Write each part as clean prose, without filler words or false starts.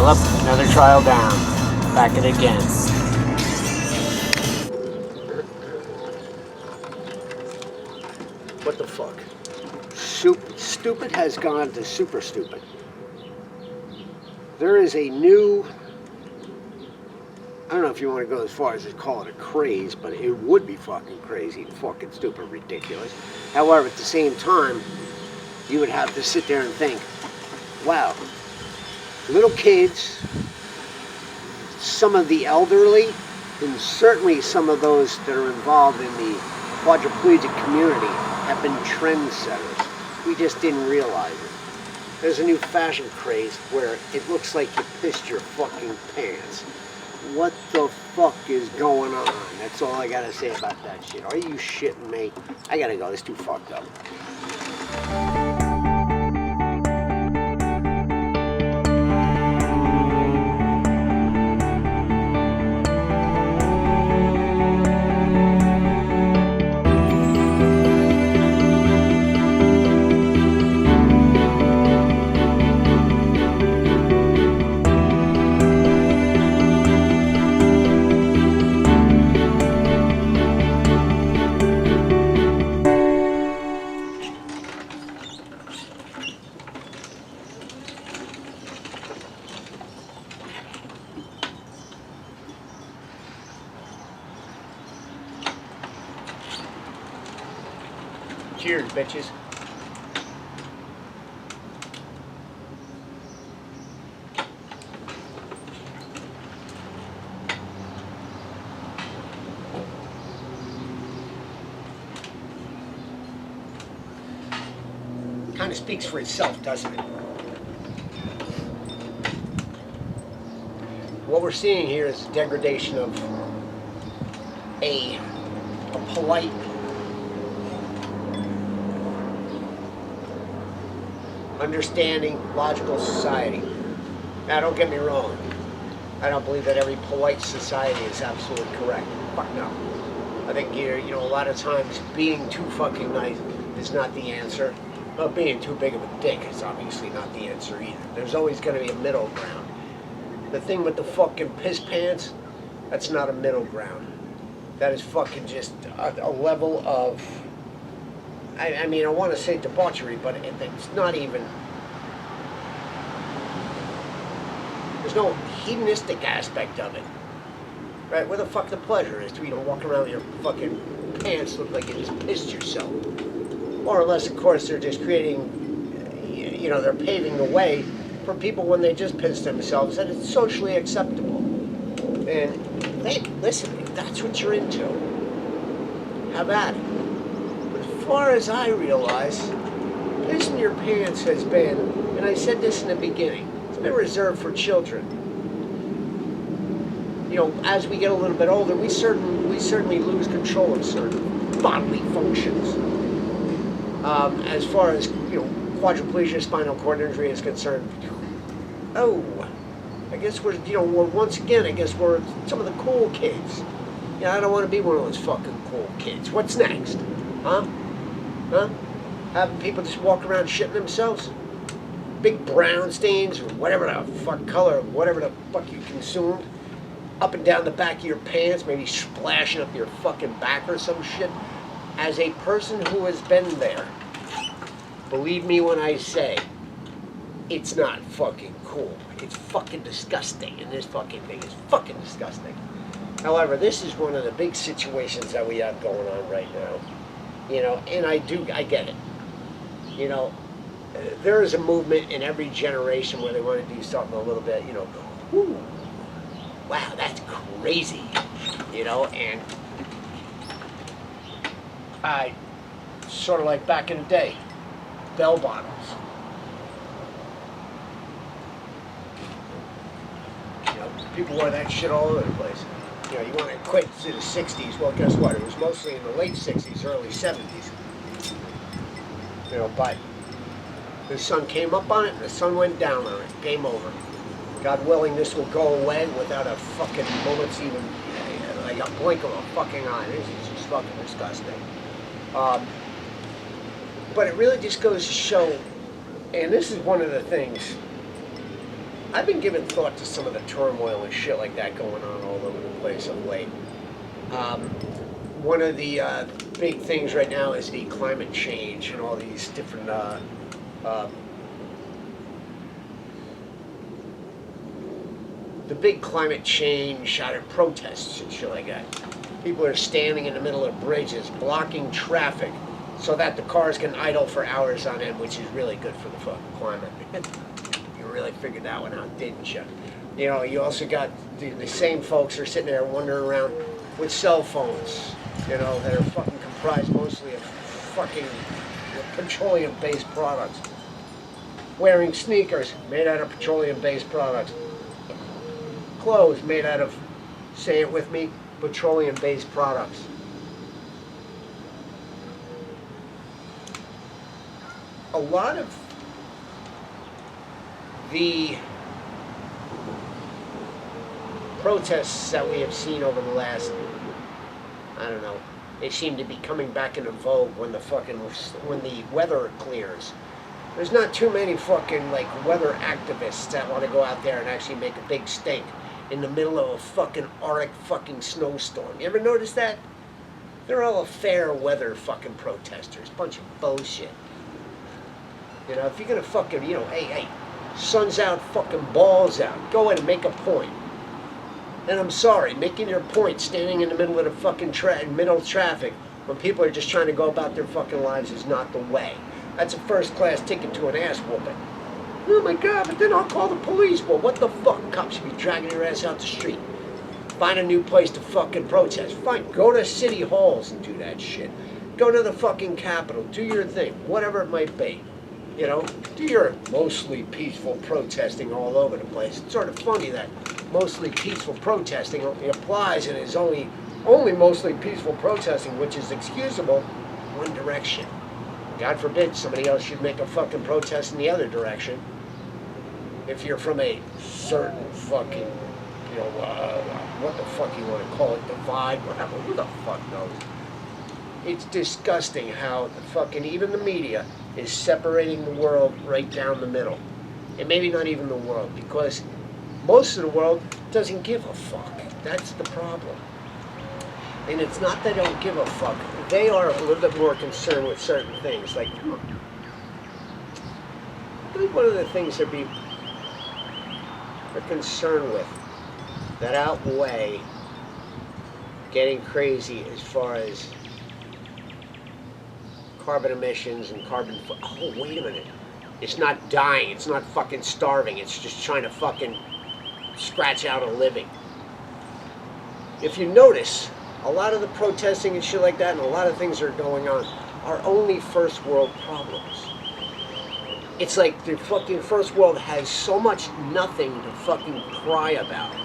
trial up, another trial down. Back it again. What the fuck? Stupid has gone to super stupid. There is a new, I don't know if you want to go as far as to call it a craze, but it would be fucking crazy, fucking stupid, ridiculous. However, at the same time, you would have to sit there and think, wow, little kids, some of the elderly, and certainly some of those that are involved in the quadriplegic community have been trendsetters. We just didn't realize it. There's a new fashion craze where it looks like you pissed your fucking pants. What the fuck is going on? That's all I gotta say about that shit. Are you shitting me? I gotta go. It's too fucked up. Cheers, bitches. Kind of speaks for itself, doesn't it? What we're seeing here is degradation of a polite, understanding, logical society. Now, don't get me wrong. I don't believe that every polite society is absolutely correct. Fuck no. I think you know, a lot of times being too fucking nice is not the answer. Well, being too big of a dick is obviously not the answer either. There's always going to be a middle ground. The thing with the fucking piss pants, that's not a middle ground. That is fucking just a level of, I mean, I want to say debauchery, but it's not even, there's no hedonistic aspect of it. Right? Where the fuck the pleasure is to, you know, walk around with your fucking pants look like you just pissed yourself. More or less, of course, they're just creating, you know, they're paving the way for people when they just piss themselves, and it's socially acceptable. And hey, listen, if that's what you're into, have at it. But as far as I realize, pissing your pants has been, and I said this in the beginning, it's been reserved for children. You know, as we get a little bit older, we certainly lose control of certain bodily functions. As far as, you know, quadriplegia, spinal cord injury is concerned, oh, I guess we're once again, I guess we're some of the cool kids. Yeah, I don't want to be one of those fucking cool kids. What's next? Huh? Having people just walk around shitting themselves? Big brown stains or whatever the fuck color, whatever the fuck you consumed, up and down the back of your pants, maybe splashing up your fucking back or some shit. As a person who has been there, believe me when I say, it's not fucking cool. It's fucking disgusting, and this fucking thing is fucking disgusting. However, this is one of the big situations that we have going on right now. You know, and I get it. You know, there is a movement in every generation where they want to do something a little bit, you know, whoo, wow, that's crazy. You know, and I sort of like back in the day, bell bottoms. You know, people wore that shit all over the place. You know, you want to quit to the 60s, well, guess what? It was mostly in the late 60s, early 70s. You know, but the sun came up on it and the sun went down on it. Game over. God willing, this will go away without a fucking moment's even, like a blink of a fucking eye. This is just fucking disgusting. But it really just goes to show, and this is one of the things I've been giving thought to some of the turmoil and shit like that going on all over the place of late. One of the big things right now is the climate change and all these different the big climate change out of protests and shit like that. People are standing in the middle of bridges, blocking traffic, so that the cars can idle for hours on end, which is really good for the fucking climate. You really figured that one out, didn't you? You know, you also got the same folks are sitting there wandering around with cell phones, you know, that are fucking comprised mostly of fucking petroleum-based products. Wearing sneakers made out of petroleum-based products. Clothes made out of, say it with me, petroleum-based products. A lot of the protests that we have seen over the last, I don't know, they seem to be coming back into vogue when the weather clears. There's not too many fucking like weather activists that want to go out there and actually make a big stink in the middle of a fucking Arctic fucking snowstorm. You ever notice that? They're all fair weather fucking protesters. Bunch of bullshit. You know, if you're gonna fucking, you know, hey, sun's out, fucking balls out. Go in and make a point. And I'm sorry, making your point standing in the middle of the fucking middle of traffic when people are just trying to go about their fucking lives is not the way. That's a first-class ticket to an ass whooping. Oh my God, but then I'll call the police. Well, what the fuck? Cops should be dragging your ass out the street. Find a new place to fucking protest. Fine, go to city halls and do that shit. Go to the fucking Capitol. Do your thing, whatever it might be. You know, do your mostly peaceful protesting all over the place. It's sort of funny that mostly peaceful protesting only applies and is only mostly peaceful protesting, which is excusable, one direction. God forbid somebody else should make a fucking protest in the other direction. If you're from a certain fucking, you know, what the fuck you want to call it, divide, whatever, who the fuck knows? It's disgusting how the fucking, even the media is separating the world right down the middle. And maybe not even the world, because most of the world doesn't give a fuck. That's the problem. And it's not that they don't give a fuck. They are a little bit more concerned with certain things. Like, I think one of the things they're concerned with that outweigh getting crazy as far as carbon emissions and carbon... Oh, wait a minute. It's not dying. It's not fucking starving. It's just trying to fucking scratch out a living. If you notice, a lot of the protesting and shit like that and a lot of things that are going on are only first world problems. It's like the fucking first world has so much nothing to fucking cry about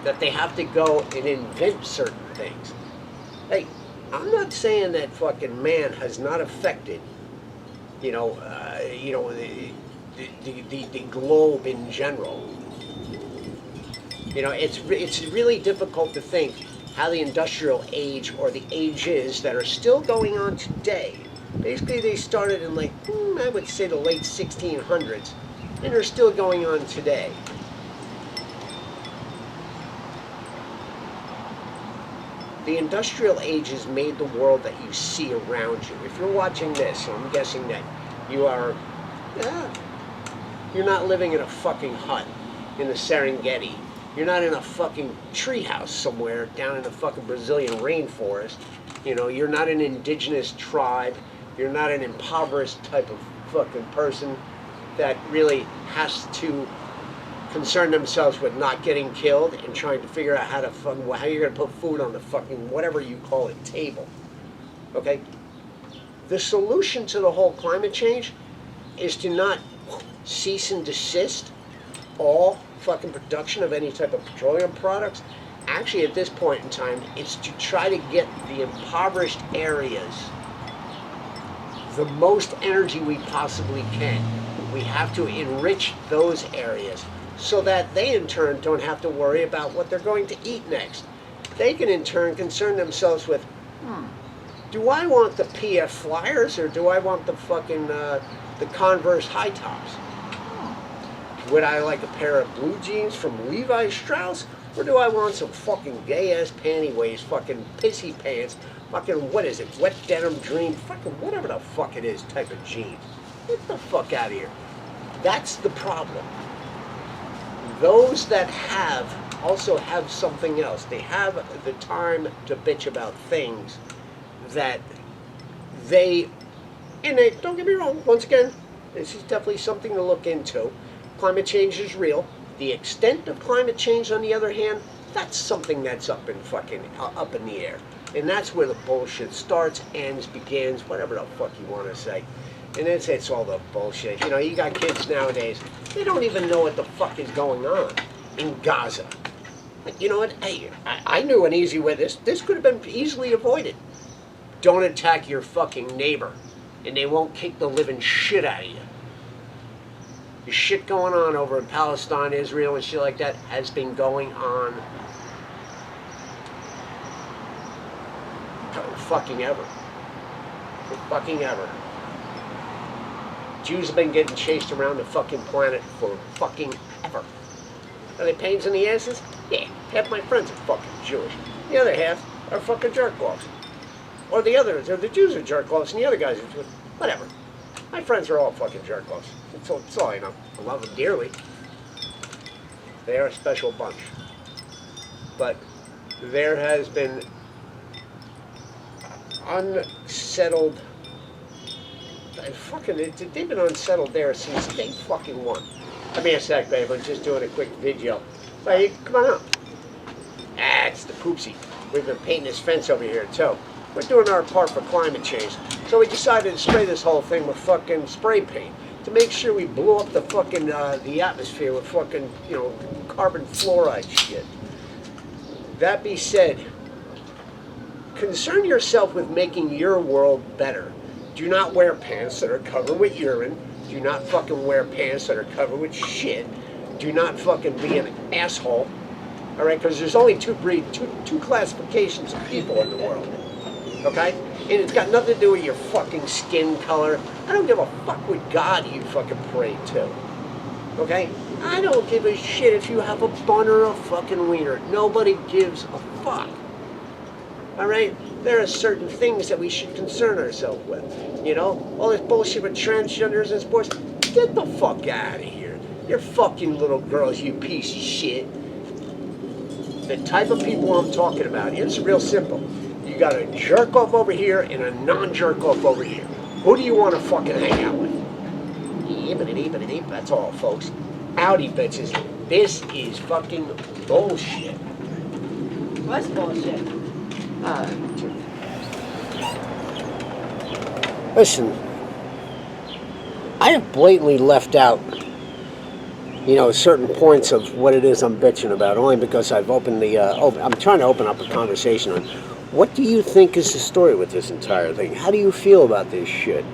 that they have to go and invent certain things. Hey, I'm not saying that fucking man has not affected, the globe in general. You know, it's really difficult to think how the industrial age or the ages that are still going on today. Basically, they started in like, I would say the late 1600s, and they're still going on today. The industrial ages made the world that you see around you. If you're watching this, I'm guessing that you're not living in a fucking hut in the Serengeti. You're not in a fucking treehouse somewhere down in the fucking Brazilian rainforest. You know, you're not an indigenous tribe. You're not an impoverished type of fucking person that really has to concern themselves with not getting killed and trying to figure out how you're going to put food on the fucking whatever you call it table. Okay? The solution to the whole climate change is to not cease and desist all fucking production of any type of petroleum products. Actually, at this point in time, it's to try to get the impoverished areas the most energy we possibly can. We have to enrich those areas so that they in turn don't have to worry about what they're going to eat next. They can in turn concern themselves with, do I want the PF Flyers or do I want the fucking the Converse high tops? Would I like a pair of blue jeans from Levi Strauss? Or do I want some fucking gay-ass pantyways, fucking pissy pants, fucking, what is it, wet denim dream, fucking whatever the fuck it is type of jeans? Get the fuck out of here. That's the problem. Those that have also have something else. They have the time to bitch about things that they, and they, don't get me wrong, once again, this is definitely something to look into. Climate change is real. The extent of climate change, on the other hand, that's something that's up in the air. And that's where the bullshit starts, ends, begins, whatever the fuck you want to say. And it's all the bullshit. You know, you got kids nowadays, they don't even know what the fuck is going on in Gaza. You know what? Hey, I knew an easy way. This could have been easily avoided. Don't attack your fucking neighbor, and they won't kick the living shit out of you. The shit going on over in Palestine, Israel, and shit like that has been going on for fucking ever. For fucking ever. Jews have been getting chased around the fucking planet for fucking ever. Are they pains in the asses? Yeah, half my friends are fucking Jewish. The other half are fucking jerk-offs. Or the Jews are jerk-offs and the other guys are Jewish. Whatever. My friends are all fucking jerk-offs. That's all I know. I love them dearly. They are a special bunch. But there has been unsettled... They've been unsettled there since day fucking one. Let me a sec, babe. I'm just doing a quick video. Hey, come on up. Ah, it's the poopsie. We've been painting this fence over here, too. We're doing our part for climate change. So we decided to spray this whole thing with fucking spray paint to make sure we blew up the fucking, the atmosphere with fucking, you know, carbon fluoride shit. That be said, concern yourself with making your world better. Do not wear pants that are covered with urine. Do not fucking wear pants that are covered with shit. Do not fucking be an asshole. All right, because there's only two classifications of people in the world. Okay? And it's got nothing to do with your fucking skin color. I don't give a fuck what God you fucking pray to. Okay? I don't give a shit if you have a bun or a fucking wiener. Nobody gives a fuck. All right? There are certain things that we should concern ourselves with. You know? All this bullshit with transgenders and sports. Get the fuck out of here. You're fucking little girls, you piece of shit. The type of people I'm talking about, it's real simple. You got a jerk off over here and a non-jerk off over here. Who do you want to fucking hang out with? That's all, folks. Howdy, bitches. This is fucking bullshit. What's bullshit? Listen, I have blatantly left out, you know, certain points of what it is I'm bitching about, only because I've opened the, I'm trying to open up a conversation on what do you think is the story with this entire thing? How do you feel about this shit?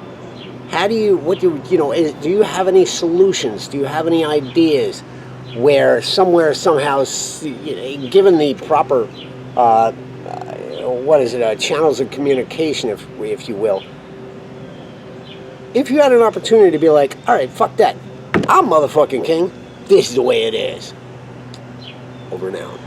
How do you, do you have any solutions? Do you have any ideas where somewhere, somehow, given the proper, channels of communication, if you will, if you had an opportunity to be like, all right, fuck that, I'm motherfucking king, this is the way it is. Over and out.